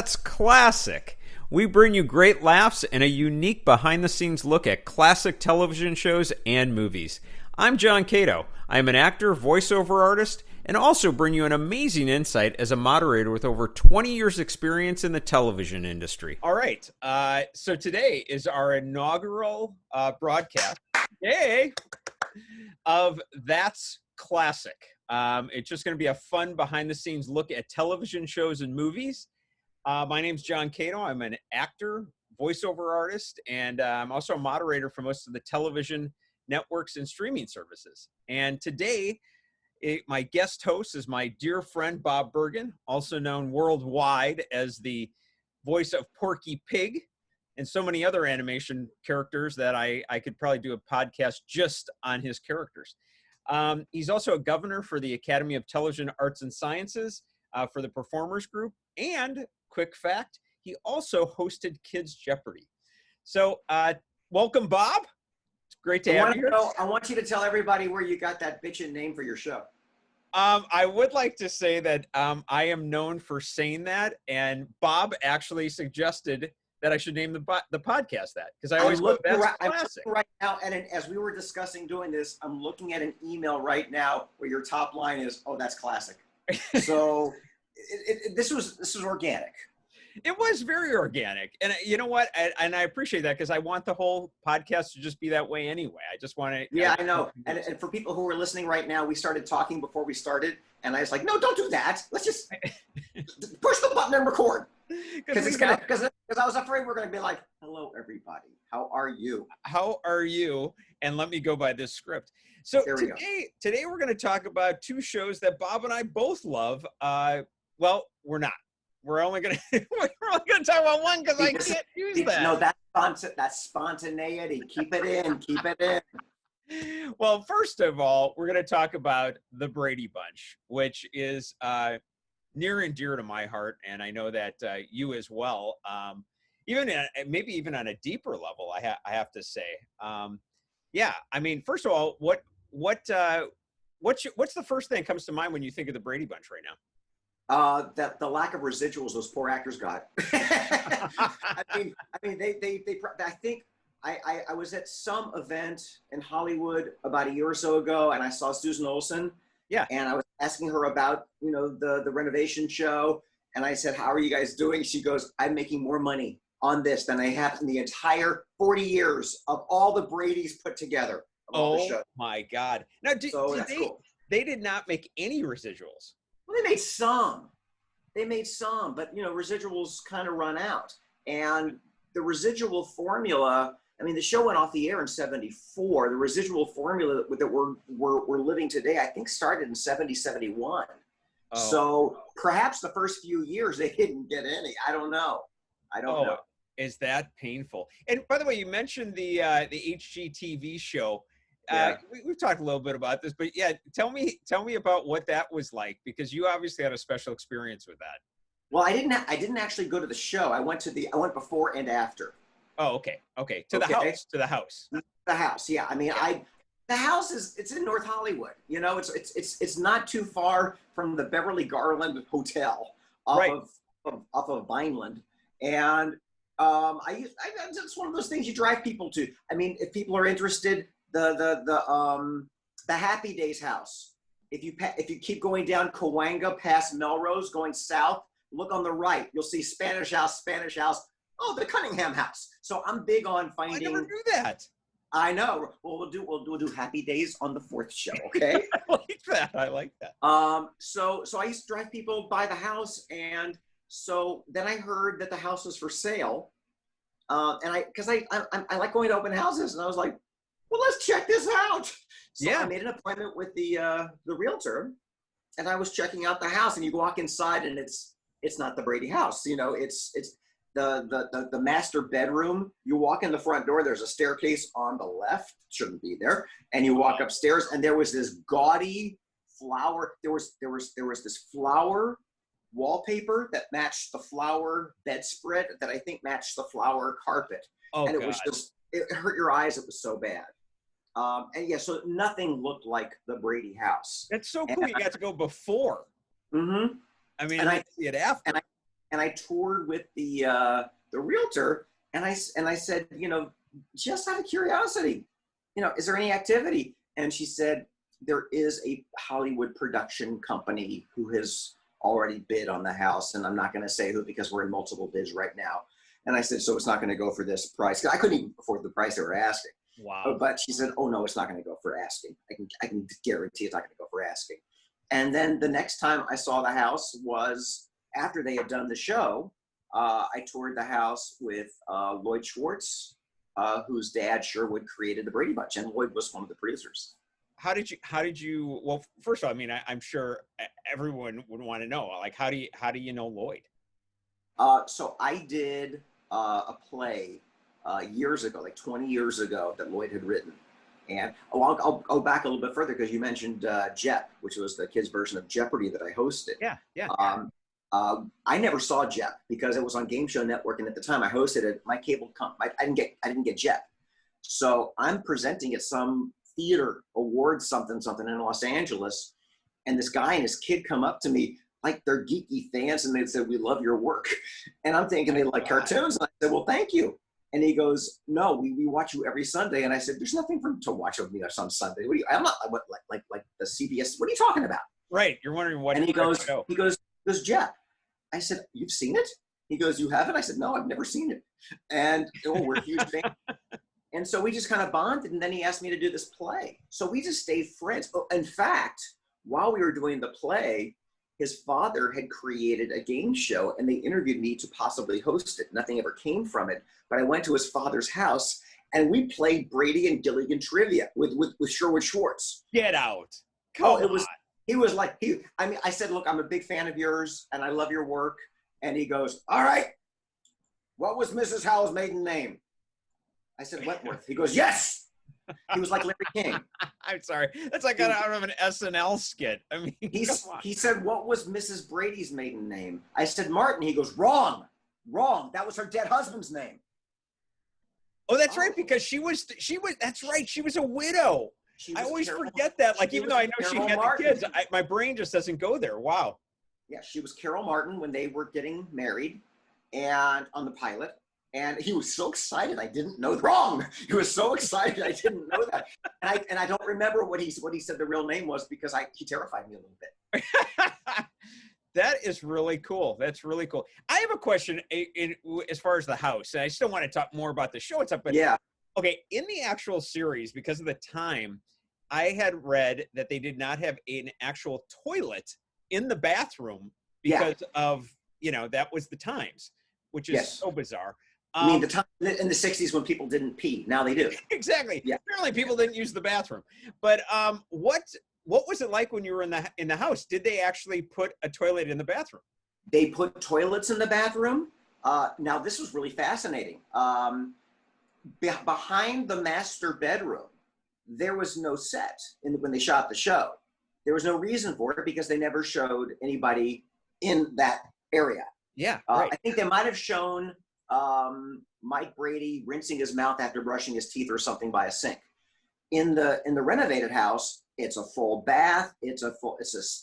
That's classic. We bring you great laughs and a unique behind-the-scenes look at classic television shows and movies. I'm John Cato. I'm an actor, voiceover artist, and also bring you an amazing insight as a moderator with over 20 years experience in the television industry. All right. So today is our inaugural broadcast of That's Classic. It's just going to be a fun behind-the-scenes look at television shows and movies. My name's John Cato. I'm an actor, voiceover artist, and I'm also a moderator for most of the television networks and streaming services. And today, my guest host is my dear friend, Bob Bergen, also known worldwide as the voice of Porky Pig and so many other animation characters that I could probably do a podcast just on his characters. He's also a governor for the Academy of Television Arts and Sciences for the Performers Group. And quick fact, he also hosted Kids Jeopardy. So welcome, Bob. It's great to have you here. I want you to tell everybody where you got that bitchin' name for your show. I would like to say that I am known for saying that, and Bob actually suggested that I should name the podcast that, because I always look that's classic. Right now, and as we were discussing doing this, I'm looking at an email right now where your top line is, "Oh, that's classic." So this was organic. It was very organic, and you know what? I appreciate that, because I want the whole podcast to just be that way anyway. I just want to. Yeah, I know. And for people who are listening right now, we started talking before we started, and I was like, "No, don't do that. Let's just push the button and record." Because I was afraid we're going to be like, "Hello, everybody. How are you? How are you?" And let me go by this script. So today we're going to talk about two shows that Bob and I both love. Well, we're not. We're only going to talk about one, because I can't use that. No, that's spontaneity. Keep it in. Keep it in. Well, first of all, we're going to talk about the Brady Bunch, which is near and dear to my heart, and I know that you as well. Maybe even on a deeper level, I have to say. Yeah, I mean, first of all, what's the first thing that comes to mind when you think of the Brady Bunch right now? That the lack of residuals those poor actors got. I mean, I think I was at some event in Hollywood about a year or so ago, and I saw Susan Olsen. Yeah. And I was asking her about, the renovation show, and I said, "How are you guys doing?" She goes, "I'm making more money on this than I have in the entire 40 years of all the Bradys put together." Oh my God! Now, they did not make any residuals. Well, they made some, but residuals kind of run out. And the Residual Formula, I mean, the show went off the air in '74. The Residual Formula that we're living today, I think, started in '70, '71. Oh. So perhaps the first few years they didn't get any. I don't know. know. Is that painful? And by the way, you mentioned the HGTV show. Yeah. We've talked a little bit about this, but yeah, tell me about what that was like, because you obviously had a special experience with that. Well, I didn't actually go to the show. I went before and after. Oh, okay. To the house. The house. Yeah. I mean, the house it's in North Hollywood. It's not too far from the Beverly Garland Hotel off of Vineland. And it's one of those things you drive people to. I mean, if people are interested, the Happy Days house. If you keep going down Cahuenga past Melrose, going south, look on the right. You'll see Spanish House. Oh, the Cunningham house. So I'm big on finding. I never knew that. I know. Well, we'll do Happy Days on the fourth show. Okay. I like that. So I used to drive people by the house, and so then I heard that the house was for sale. And because I like going to open houses, and I was like, well, let's check this out. So I made an appointment with the realtor, and I was checking out the house, and you walk inside, and it's not the Brady house. It's the master bedroom. You walk in the front door, there's a staircase on the left, shouldn't be there. And you walk upstairs, and there was this gaudy flower. There was this flower wallpaper that matched the flower bedspread that I think matched the flower carpet. Oh, and it was just, it hurt your eyes. It was so bad. So nothing looked like the Brady house. That's so cool. You got to go before. Mm-hmm. I mean, I see it after. and I toured with the realtor, and I said, just out of curiosity, is there any activity? And she said, there is a Hollywood production company who has already bid on the house, and I'm not going to say who because we're in multiple bids right now. And I said, so it's not going to go for this price. I couldn't even afford the price they were asking. Wow. But she said, oh no, it's not going to go for asking. I can guarantee it's not going to go for asking. And then the next time I saw the house was after they had done the show. I toured the house with Lloyd Schwartz, whose dad Sherwood created the Brady Bunch, and Lloyd was one of the producers. How did you, well, first of all, I mean, I'm sure everyone would want to know, like, how do you know Lloyd? So I did a play years ago, like 20 years ago, that Lloyd had written. And I'll go back a little bit further because you mentioned Jep, which was the kids' version of Jeopardy that I hosted. Yeah. I never saw Jep because it was on Game Show Network, and at the time I hosted it, my cable I didn't get Jep. So I'm presenting at some theater award something in Los Angeles, and this guy and his kid come up to me like they're geeky fans, and they said, "We love your work," and I'm thinking they like cartoons, and I said, "Well, thank you." And he goes, "No, we watch you every Sunday." And I said, "There's nothing to watch of me on Sunday. What are you? I'm not like the CBS. What are you talking about?" Right. You're wondering what. And he goes, Jep. I said, "You've seen it?" He goes, "You haven't?" I said, "No, I've never seen it." And we're huge fans. And so we just kind of bonded. And then he asked me to do this play. So we just stayed friends. Oh, in fact, while we were doing the play, his father had created a game show, and they interviewed me to possibly host it. Nothing ever came from it. But I went to his father's house, and we played Brady and Gilligan trivia with Sherwood Schwartz. Get out. He was like, I said, "Look, I'm a big fan of yours, and I love your work." And he goes, "All right, what was Mrs. Howell's maiden name?" I said, "Wentworth." He goes, "Yes." He was like Larry King. I'm sorry. That's like out of an SNL skit. I mean, he said, "What was Mrs. Brady's maiden name?" I said, "Martin." He goes, "Wrong. That was her dead husband's name." Oh, that's right, because she was, that's right. She was a widow. I always forget that. Like, even though I know she had the kids, my brain just doesn't go there. Wow. Yeah, she was Carol Martin when they were getting married, and on the pilot. And he was so excited. I didn't know. Wrong. He was so excited. I didn't know that. And I don't remember what he said the real name was because he terrified me a little bit. That is really cool. That's really cool. I have a question as far as the house. And I still want to talk more about the show itself. But yeah. Okay, in the actual series, because of the time, I had read that they did not have an actual toilet in the bathroom because of, that was the times, which is so bizarre. I mean, the time in the 60s when people didn't pee. Now they do. Exactly. Yeah. Apparently people didn't use the bathroom. But what was it like when you were in the house? Did they actually put a toilet in the bathroom? They put toilets in the bathroom. Now, this was really fascinating. Behind the master bedroom, there was no set when they shot the show. There was no reason for it because they never showed anybody in that area. Yeah. Right. I think they might have shown Mike Brady rinsing his mouth after brushing his teeth or something by a sink. In the renovated house, it's a full bath. It's a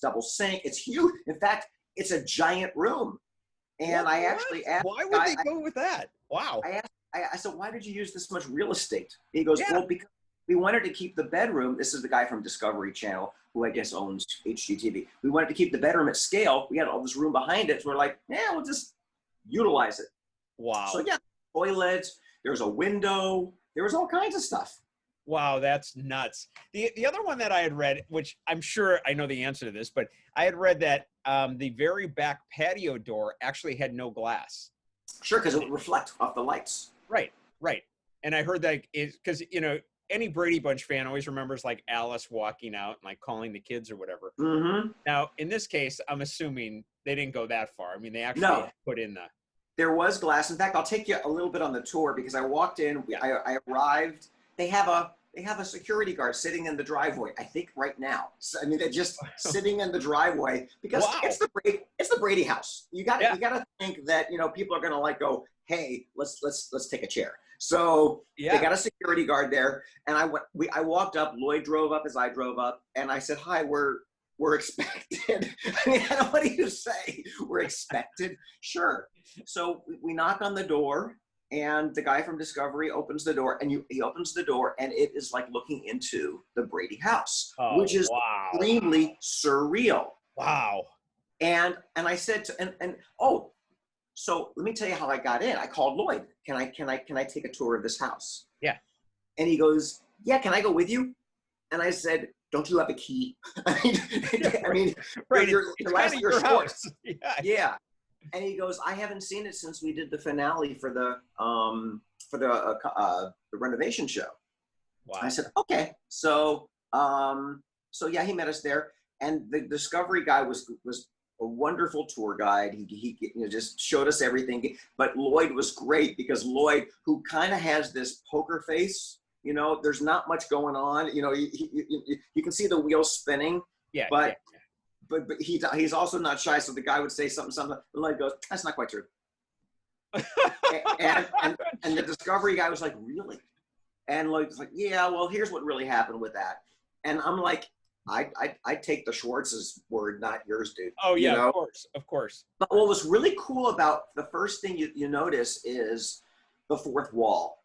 double sink. It's huge. In fact, it's a giant room. And I actually asked, why would they go with that? Wow. I said, "Why did you use this much real estate?" He goes, "Well, because we wanted to keep the bedroom." This is the guy from Discovery Channel, who I guess owns HGTV. We wanted to keep the bedroom at scale. We had all this room behind it. So we're like, we'll just utilize it. Wow. So yeah, toilets, there was a window, there was all kinds of stuff. Wow, that's nuts. The other one that I had read, which I'm sure I know the answer to this, but I had read that the very back patio door actually had no glass. Sure, because it would reflect off the lights. Right. And I heard that because, any Brady Bunch fan always remembers like Alice walking out and like calling the kids or whatever. Mm-hmm. Now, in this case, I'm assuming they didn't go that far. I mean, they actually put in the... There was glass. In fact, I'll take you a little bit on the tour because I walked in, I arrived. They have a security guard sitting in the driveway, I think right now. So, I mean, they're just sitting in the driveway because it's the Brady house. You got to think that, people are going to like go, "Hey, let's take a chair." So they got a security guard there. And I walked up, Lloyd drove up as I drove up, and I said, "Hi, we're expected." I mean, what do you say? were expected. Sure. So we knock on the door, and the guy from Discovery opens the door, and he opens the door, and it is like looking into the Brady house, which is extremely surreal. Wow. And I said to, oh, so let me tell you how I got in. I called Lloyd. Can I take a tour of this house? Yeah. And he goes, yeah, can I go with you? And I said, don't you have a key? I mean, right. Your house. Yeah. And he goes, I haven't seen it since we did the finale for the renovation show. Wow. I said, okay. So yeah, he met us there, and the Discovery guy was a wonderful tour guide. He just showed us everything. But Lloyd was great, because Lloyd, who kind of has this poker face, there's not much going on. You can see the wheels spinning. Yeah. But he's also not shy. So the guy would say something. And Lloyd goes, that's not quite true. and the Discovery guy was like, really? And Lloyd's like, yeah, well, here's what really happened with that. And I'm like, I take the Schwartz's word, not yours, dude. Oh yeah, of course. But what was really cool about the first thing you notice is the fourth wall,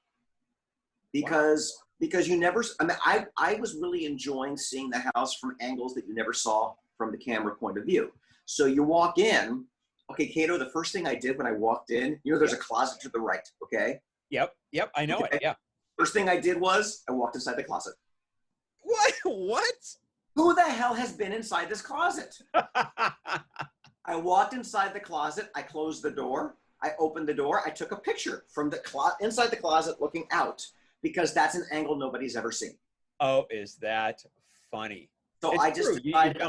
because you never. I mean, I was really enjoying seeing the house from angles that you never saw from the camera point of view. So you walk in. Okay, Cato, the first thing I did when I walked in, there's a closet to the right. Okay. Yep. I know it. Yeah. First thing I did was I walked inside the closet. What? Who the hell has been inside this closet? I walked inside the closet. I closed the door. I opened the door. I took a picture from the inside the closet looking out, because that's an angle nobody's ever seen. Oh, is that funny? So I just decided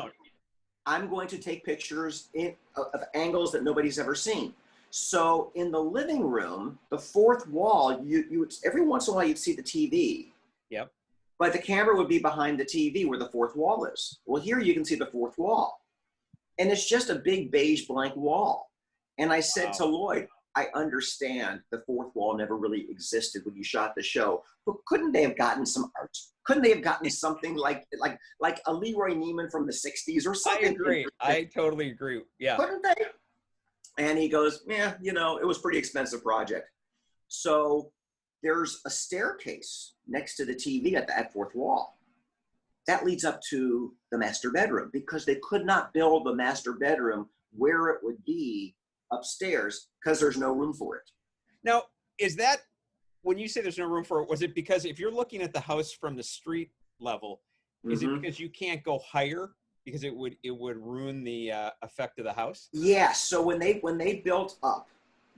I'm going to take pictures of angles that nobody's ever seen. So in the living room, the fourth wall, you every once in a while you'd see the TV. Yep. But the camera would be behind the TV where the fourth wall is. Well, here you can see the fourth wall. And it's just a big beige blank wall. And I said to Lloyd, I understand the fourth wall never really existed when you shot the show, but couldn't they have gotten some art? Couldn't they have gotten something like a Leroy Neiman from the 60s or something? I agree. I totally agree. Yeah. Couldn't they? And he goes, yeah, it was a pretty expensive project. So there's a staircase next to the TV at that fourth wall. That leads up to the master bedroom, because they could not build the master bedroom where it would be upstairs, because there's no room for it. Now, is that, when you say there's no room for it, was it because if you're looking at the house from the street level, is it because you can't go higher because it would ruin the effect of the house? Yeah. So when they built up,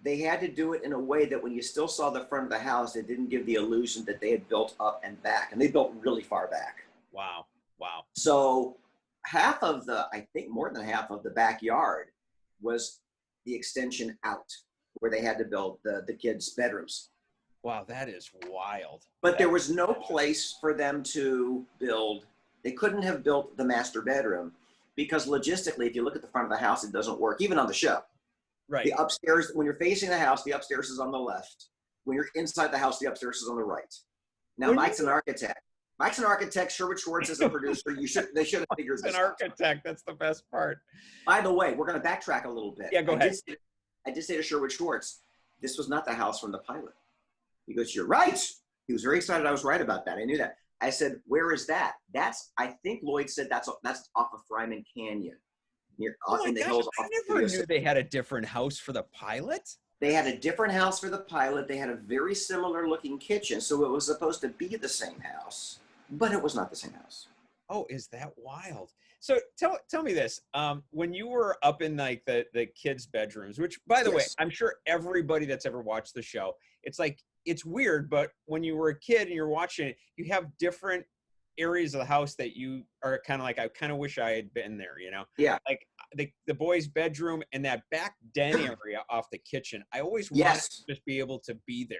they had to do it in a way that when you still saw the front of the house, it didn't give the illusion that they had built up and back, and they built really far back. Wow. So I think more than half of the backyard was the extension out, where they had to build the kids' bedrooms. Wow, that is wild. But there was no place for them to build. They couldn't have built the master bedroom, because logistically, if you look at the front of the house, it doesn't work, even on the show. Right. The upstairs, when you're facing the house, the upstairs is on the left. When you're inside the house, the upstairs is on the right. Now, Mike's an architect. Sherwood Schwartz is a producer. They should have figured this out. An architect. That's the best part. By the way, we're going to backtrack a little bit. Yeah, go ahead. I did say to Sherwood Schwartz, this was not the house from the pilot. He goes, you're right. He was very excited I was right about that. I knew that. I said, where is that? I think Lloyd said that's off of Fryman Canyon. In the hills. I never knew they had a different house for the pilot. They had a different house for the pilot. They had a very similar looking kitchen. So it was supposed to be the same house, but it was not the same house. Oh, is that wild? So tell me this. When you were up in like the kids' bedrooms, which by the way, I'm sure everybody that's ever watched the show, it's weird, but when you were a kid and you're watching it, you have different areas of the house that you are kind of like, I kind of wish I had been there, Yeah. Like the boys' bedroom and that back den area off the kitchen. I always wanted to just be able to be there.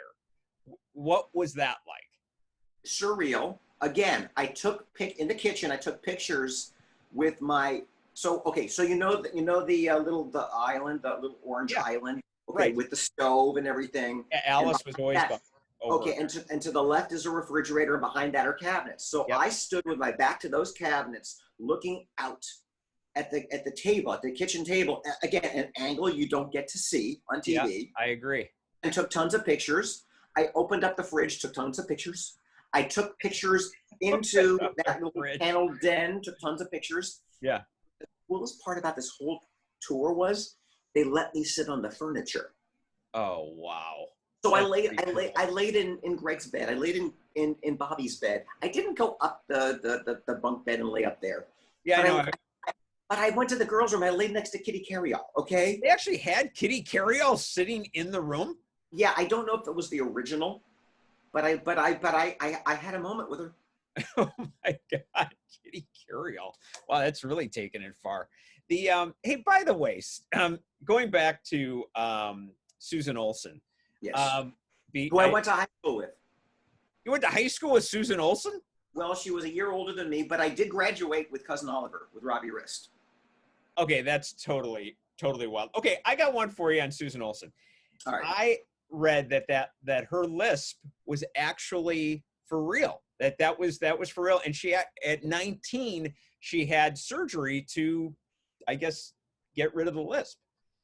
What was that like? Surreal. Again, in the kitchen, I took pictures with my, so the island, the little orange island, right, with the stove and everything. Alice was always Okay, and to the left is a refrigerator, and behind that are cabinets. So I stood with my back to those cabinets, looking out at the table, at the kitchen table. Again, an angle you don't get to see on TV. Yeah, I agree. And took tons of pictures. I opened up the fridge, took tons of pictures. I took pictures into that little paneled den, took tons of pictures. Yeah. The coolest part about this whole tour was they let me sit on the furniture. Oh, wow. So I laid in Greg's bed. I laid in Bobby's bed. I didn't go up the bunk bed and lay up there. Yeah, but I know. But I went to the girls' room. I laid next to Kitty Carryall. Okay. They actually had Kitty Carryall sitting in the room. Yeah, I don't know if it was the original, but I had a moment with her. Oh my God, Kitty Carryall! Wow, that's really taking it far. The hey, by the way, going back to Susan Olsen. Yes. Who I went to high school with. You went to high school with Susan Olsen? Well, she was a year older than me, but I did graduate with Cousin Oliver, with Robbie Rist. Okay, that's totally wild. Okay, I got one for you on Susan Olsen. All right. I read that her lisp was actually for real. That was for real. And she at 19 she had surgery to, I guess, get rid of the lisp.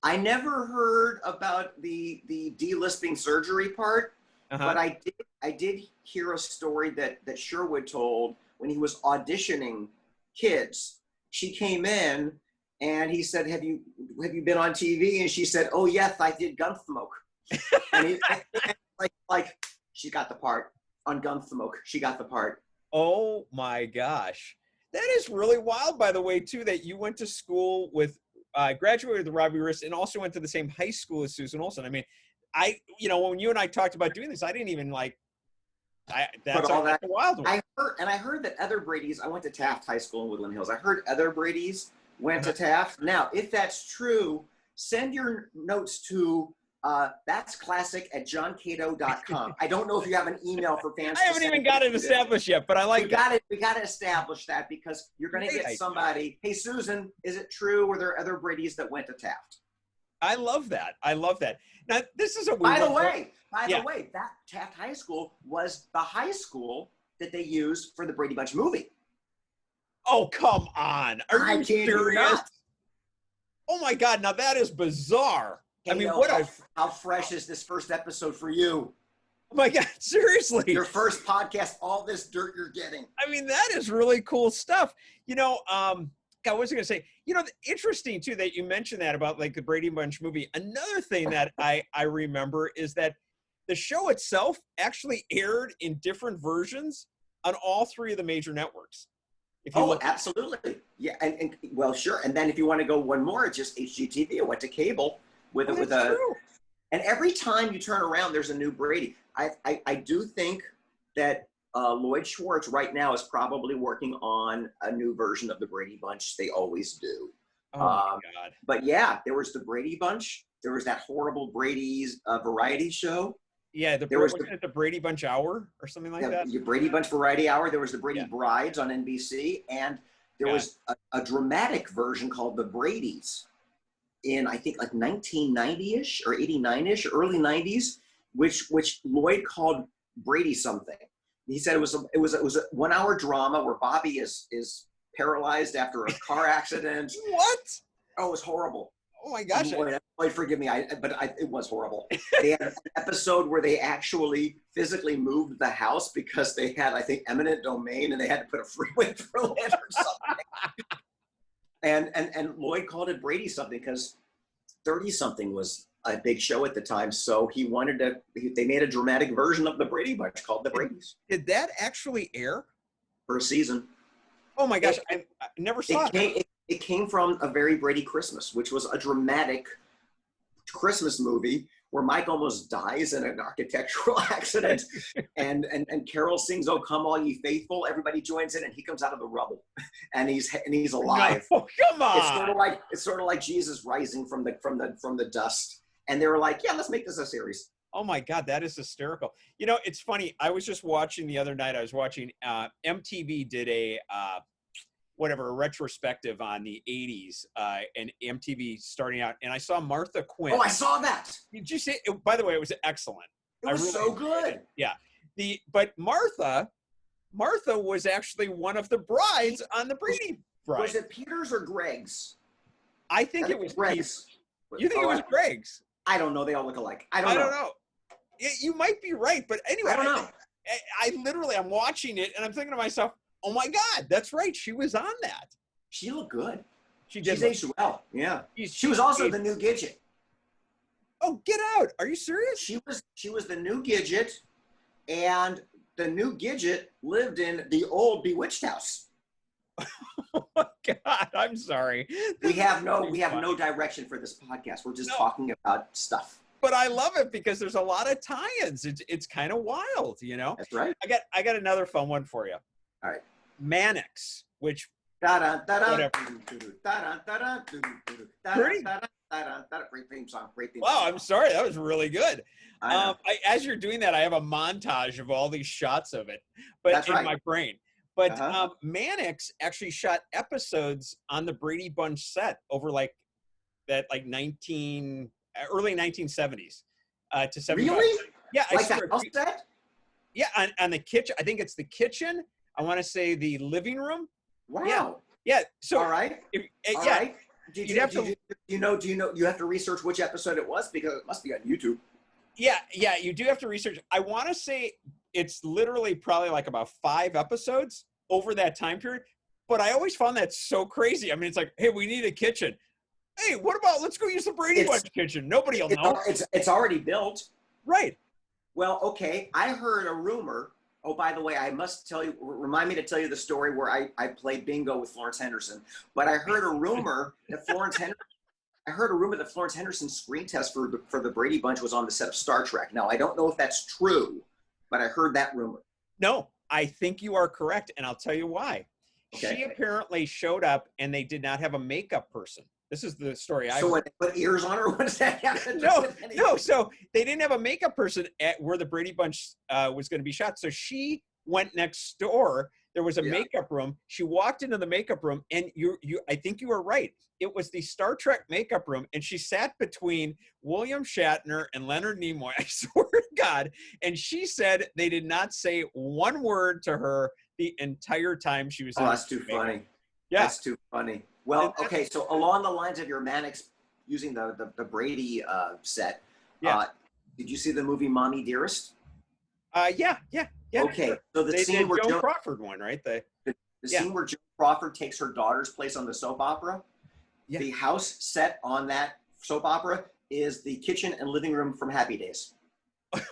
I never heard about the delisping surgery part, but I did hear a story that Sherwood told when he was auditioning kids. She came in and he said, "Have you been on TV?" And she said, "Oh yes, I did Gunsmoke." And he, like she got the part on Gunsmoke. She got the part. Oh my gosh, that is really wild. By the way, too, that you went to school with. Graduated with Robbie Rist and also went to the same high school as Susan Olsen. I mean, when you and I talked about doing this, I didn't even that's a wild one. I heard that other Bradys, I went to Taft High School in Woodland Hills. I heard other Bradys went to Taft. Now, if that's true, send your notes to that'sclassic@johncato.com. I don't know if you have an email for fans. I haven't even got it established yet, but I like that. We got to establish that because you're going to get somebody. Hey, Susan, is it true? Were there other Bradys that went to Taft? I love that. Now, this is By the way, that Taft High School was the high school that they used for the Brady Bunch movie. Oh, come on. Are you serious? Oh my God. Now that is bizarre. Hey, I mean, how fresh is this first episode for you? Oh my God, seriously. Your first podcast, all this dirt you're getting. I mean, that is really cool stuff. God, what was I going to say? Interesting too that you mentioned that about like the Brady Bunch movie. Another thing that I remember is that the show itself actually aired in different versions on all three of the major networks. Absolutely. Yeah, and well, sure. And then if you want to go one more, it's just HGTV. It went to cable. And every time you turn around, there's a new Brady. I do think that Lloyd Schwartz right now is probably working on a new version of the Brady Bunch. They always do. Oh my God. But yeah, there was the Brady Bunch. There was that horrible Brady's variety show. Yeah, wasn't it the Brady Bunch Hour or something like that? The Brady Bunch Variety Hour. There was the Brady Brides on NBC, and there was a dramatic version called the Bradys in I think like 1990-ish or 89-ish, early 90s, which Lloyd called Brady something. He said it was a 1 hour drama where Bobby is paralyzed after a car accident. What? Oh, it was horrible. Oh my gosh. Lloyd, forgive me, but it was horrible. They had an episode where they actually physically moved the house because they had, I think, eminent domain and they had to put a freeway through it or something. And Lloyd called it Brady something because 30-something was a big show at the time. So he wanted they made a dramatic version of the Brady Bunch called the Bradys. Did that actually air? For a season. Oh my gosh, I never saw it. It came from A Very Brady Christmas, which was a dramatic Christmas movie where Mike almost dies in an architectural accident, and Carol sings "Oh Come All Ye Faithful." Everybody joins in, and he comes out of the rubble, and he's alive. No, come on! It's sort of like Jesus rising from the dust, and they were like, "Yeah, let's make this a series." Oh my God, that is hysterical. It's funny. I was just watching the other night. I was watching MTV did a retrospective on the 80s and MTV starting out. And I saw Martha Quinn. Oh, I saw that. Did you see it? By the way, it was excellent. It was so good. Yeah. But Martha was actually one of the brides on the Brady Right. Was it Peter's or Greg's? I think it was Greg's. You think it was Greg's? I don't know. They all look alike. I don't know. You might be right, but anyway, I don't know. I literally, I'm watching it and I'm thinking to myself, oh my God, that's right. She was on that. She looked good. She did. She's aged well. Yeah. She was She also aged- the new Gidget. Oh, get out. Are you serious? She was the new Gidget, and the new Gidget lived in the old Bewitched house. Oh my God, I'm sorry. We have no direction for this podcast. We're just talking about stuff. But I love it because there's a lot of tie-ins. It's kind of wild, you know. That's right. I got another fun one for you. All right. Mannix, which whatever. Great theme song. Wow, I'm sorry, that was really good. As you're doing that, I have a montage of all these shots of it, but in my brain. But Mannix actually shot episodes on the Brady Bunch set over like early 1970s to 75. Really? Yeah, like the house set? Yeah, on the kitchen. I think it's the kitchen. I want to say the living room. Wow. Yeah. So all right. All right. Do you have to research which episode it was because it must be on YouTube. Yeah, you do have to research. I want to say it's literally probably like about 5 episodes over that time period. But I always found that so crazy. I mean, it's like, hey, we need a kitchen. Hey, what about let's go use the Brady Bunch kitchen? Nobody will know. It's already built. Right. Well, okay. I heard a rumor. Oh, by the way, I must tell you, remind me to tell you the story where I played bingo with Florence Henderson. But I heard a rumor that Florence Henderson's screen test for the Brady Bunch was on the set of Star Trek. Now, I don't know if that's true, but I heard that rumor. No, I think you are correct, and I'll tell you why. Okay. She apparently showed up, and they did not have a makeup person. This is the story. So when they put ears on her, what does that have to do with anything? No. So they didn't have a makeup person at where the Brady Bunch was going to be shot. So she went next door. There was a makeup room. She walked into the makeup room, and I think you were right. It was the Star Trek makeup room, and she sat between William Shatner and Leonard Nimoy. I swear to God. And she said they did not say one word to her the entire time she was. Oh, that's too funny. Yeah, that's too funny. Well, okay, so along the lines of your Mannix using the Brady set, did you see the movie Mommy Dearest? Yeah. Okay, so the scene where Joan Crawford one, right? The scene where Joan Crawford takes her daughter's place on the soap opera. Yeah. The house set on that soap opera is the kitchen and living room from Happy Days.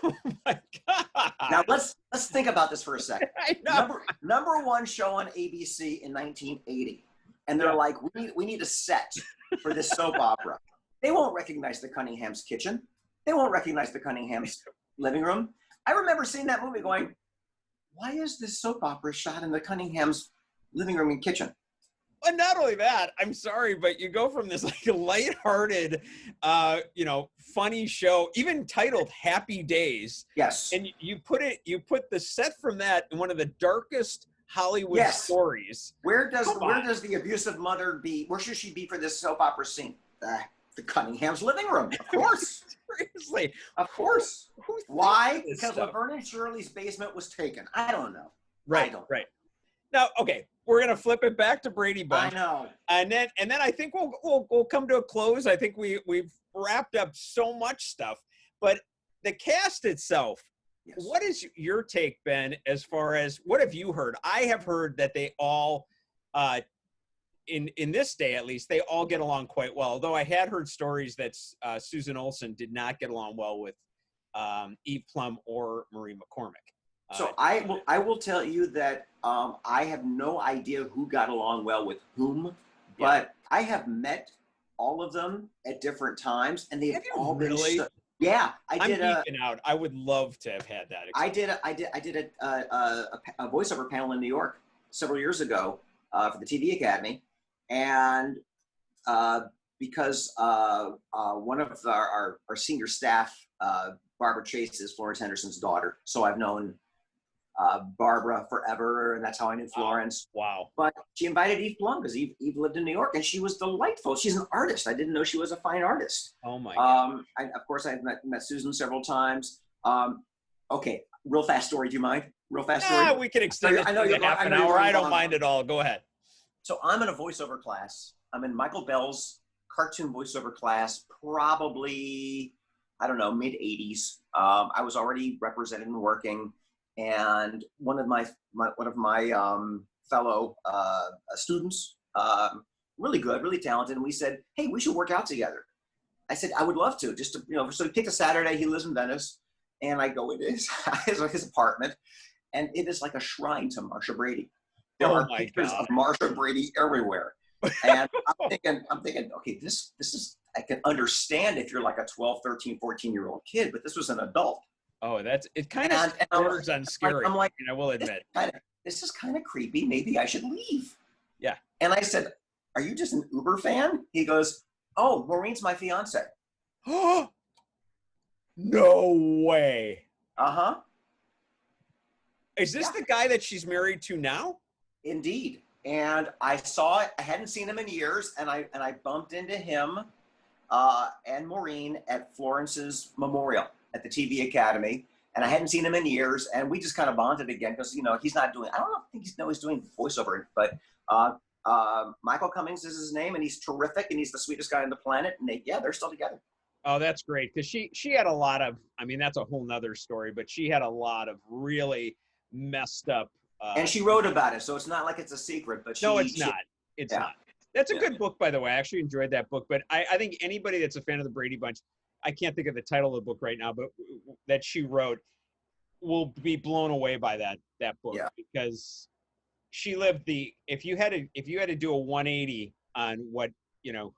Oh my God! Now let's think about this for a second. I know. Number one show on ABC in 1980. And they're like, we need a set for this soap opera. They won't recognize the Cunningham's kitchen. They won't recognize the Cunningham's living room. I remember seeing that movie going, why is this soap opera shot in the Cunningham's living room and kitchen? And not only that, I'm sorry, but you go from this like lighthearted, funny show, even titled Happy Days. Yes. And you put the set from that in one of the darkest Hollywood stories. Where does the abusive mother be? Where should she be for this soap opera scene? The Cunningham's living room, of course. Seriously, of course. Why? Because Laverne and Shirley's basement was taken. I don't know. Right. Now, okay, we're gonna flip it back to Brady Bunch. I know. And then I think we'll come to a close. I think we've wrapped up so much stuff, but the cast itself. Yes. What is your take, Ben, as far as what have you heard? I have heard that they all, in this day at least, they all get along quite well. Although I had heard stories that Susan Olsen did not get along well with Eve Plum or Maureen McCormick. So I will tell you that I have no idea who got along well with whom, but I have met all of them at different times, and they've all really. Yeah, I'm geeking out. I would love to have had that experience. I did a voiceover panel in New York several years ago for the TV Academy, and because one of our senior staff, Barbara Chase, is Florence Henderson's daughter, so I've known Barbara forever, and that's how I knew Florence. Wow. But she invited Eve Plum because Eve lived in New York, and she was delightful. She's an artist. I didn't know she was a fine artist. Oh, my God. Of course, I've met Susan several times. Okay, real fast story. Do you mind? Real fast story? Yeah, we can extend it to half an hour. I don't mind at all. Go ahead. So I'm in a voiceover class. I'm in Michael Bell's cartoon voiceover class, probably, I don't know, mid 80s. I was already represented and working, and one of my fellow students, really good, really talented, and we said, hey, we should work out together. I said, I would love to, just to, so we picked a Saturday. He lives in Venice, and I go into his apartment, and it is like a shrine to Marsha Brady. There are pictures of Marsha Brady everywhere. And I'm thinking, okay, this is, I can understand if you're like a 12, 13, 14-year-old kid, but this was an adult. Oh, it kind of borders on scary. I'm like, I will admit. This is kind of creepy. Maybe I should leave. Yeah. And I said, are you just an Uber fan? He goes, oh, Maureen's my fiance. No way. Uh-huh. Is this the guy that she's married to now? Indeed. And I saw it. I hadn't seen him in years, and I bumped into him and Maureen at Florence's memorial at the TV Academy, and I hadn't seen him in years, and we just kind of bonded again because he's not doing. I don't think he's doing voiceover, but Michael Cummings is his name, and he's terrific, and he's the sweetest guy on the planet, and they're still together. Oh, that's great, because she had a lot of. I mean, that's a whole nother story, but she had a lot of really messed up. And she wrote about it, so it's not like it's a secret. But no, it's not. It's not. That's a good book, by the way. I actually enjoyed that book. But I think anybody that's a fan of the Brady Bunch, I can't think of the title of the book right now, but that she wrote, will be blown away by that book because she lived if you had to do a 180 on what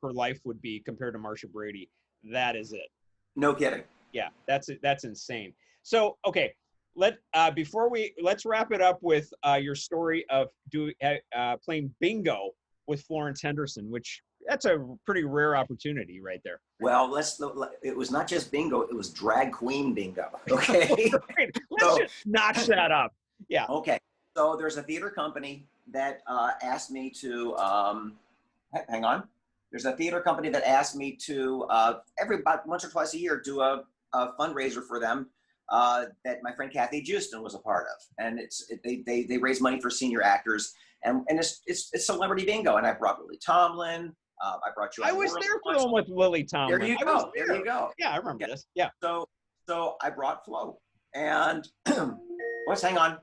her life would be compared to Marsha Brady, that is it. No kidding. Yeah, that's insane. So okay. Let's wrap it up with your story of playing bingo with Florence Henderson, which that's a pretty rare opportunity right there. Well, it was not just bingo; it was drag queen bingo. Okay, let's just notch that up. Yeah. Okay. So there's a theater company that asked me to hang on. There's a theater company that asked me to about once or twice a year do a fundraiser for them. That my friend Kathy Justin was a part of, and they raise money for senior actors, and it's celebrity bingo. And I brought Lily Tomlin. I brought you. I was there for the one with Lily Tomlin. There you go. There you go. Yeah, I remember this. Yeah. So I brought Flo, and hang on.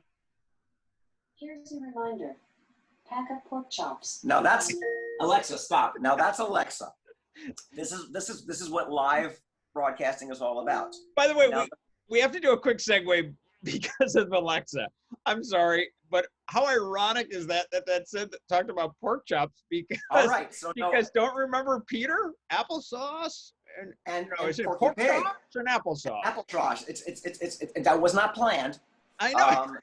Here's a reminder: pack up pork chops. Now that's Alexa. Stop. Now that's Alexa. This is what live broadcasting is all about. By the way, we have to do a quick segue because of Alexa. I'm sorry, but how ironic is that said that talked about pork chops because all right, so don't remember Peter applesauce and is it pork chops or an applesauce? Applesauce. It's that was not planned. I know.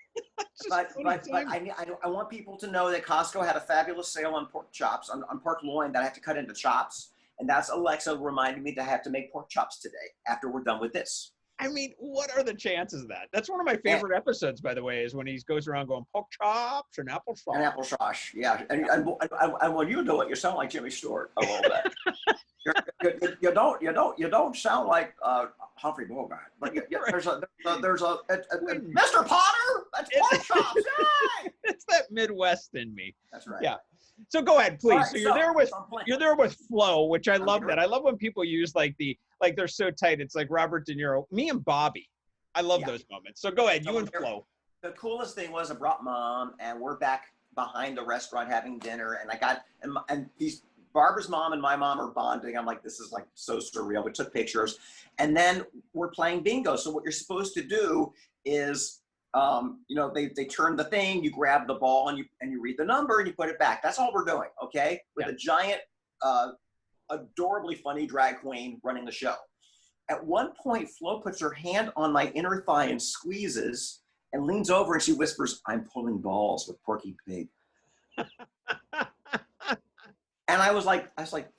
But I want people to know that Costco had a fabulous sale on pork chops on pork loin that I have to cut into chops, and that's Alexa reminding me to have to make pork chops today after we're done with this. I mean, what are the chances of that? That's one of my favorite episodes, by the way, is when he goes around going pork chops and applesauce. And applesauce, yeah. And when you do it, you sound like Jimmy Stewart a little bit. you don't sound like Humphrey Bogart. But there's a Mr. Potter. That's pork chops. Yay! It's that Midwest in me. That's right. Yeah. So go ahead, please. Right, so you're there with Flo, which I love that. I love when people use they're so tight. It's like Robert De Niro. Me and Bobby. I love those moments. So go ahead, you and Flo. The coolest thing was I brought Mom, and we're back behind the restaurant having dinner, and and these Barbara's mom and my mom are bonding. I'm like, this is like so surreal. We took pictures, and then we're playing bingo. So what you're supposed to do is they turn the thing, you grab the ball and you read the number and you put it back. That's all we're doing, okay? With a giant, adorably funny drag queen running the show. At one point, Flo puts her hand on my inner thigh and squeezes and leans over and she whispers, "I'm pulling balls with Porky Pig." And I was like,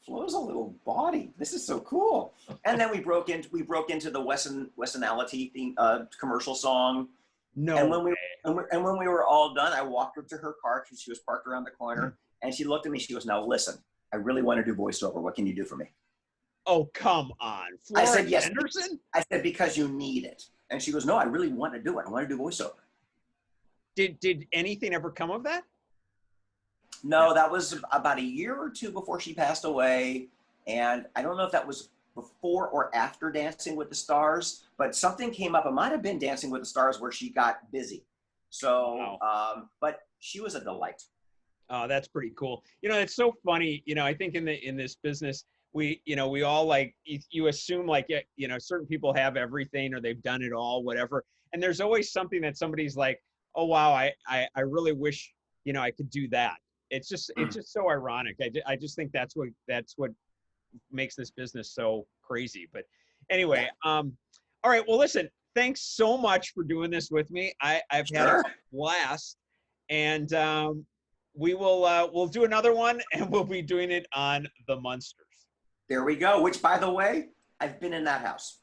Flo's a little bawdy. This is so cool. And then we broke into the Westonality commercial song. No. And when we were all done, I walked her to her car because she was parked around the corner, and she looked at me. She goes, "Now listen, I really want to do voiceover. What can you do for me?" Oh, come on, Florence I said yes. Henderson? I said because you need it, and she goes, "No, I really want to do it. I want to do voiceover." Did anything ever come of that? No, that was about a year or two before she passed away. And I don't know if that was before or after Dancing with the Stars, but something came up. It might have been Dancing with the Stars where she got busy. So, but she was a delight. Oh, that's pretty cool. You know, it's so funny. You know, I think in this business, we all like, you assume like, you know, certain people have everything or they've done it all, whatever. And there's always something that somebody's like, oh, wow, I really wish, you know, I could do that. It's just so ironic. I just think that's what makes this business so crazy. But anyway, all right. Well, listen, thanks so much for doing this with me. I've had a blast, and we'll do another one, and we'll be doing it on the Munsters. There we go. Which, by the way, I've been in that house.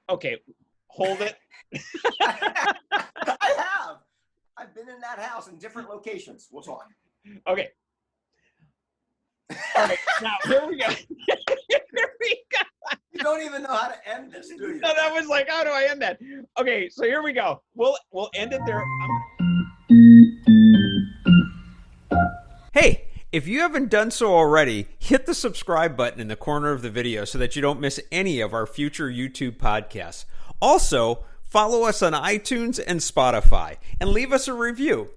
Okay, hold it. I have. I've been in that house in different locations. We'll talk. Okay. All right, now here we go. Here we go. You don't even know how to end this, do you? No, that was like, how do I end that? Okay, so here we go. We'll end it there. Hey, if you haven't done so already, hit the subscribe button in the corner of the video so that you don't miss any of our future YouTube podcasts. Also, follow us on iTunes and Spotify and leave us a review.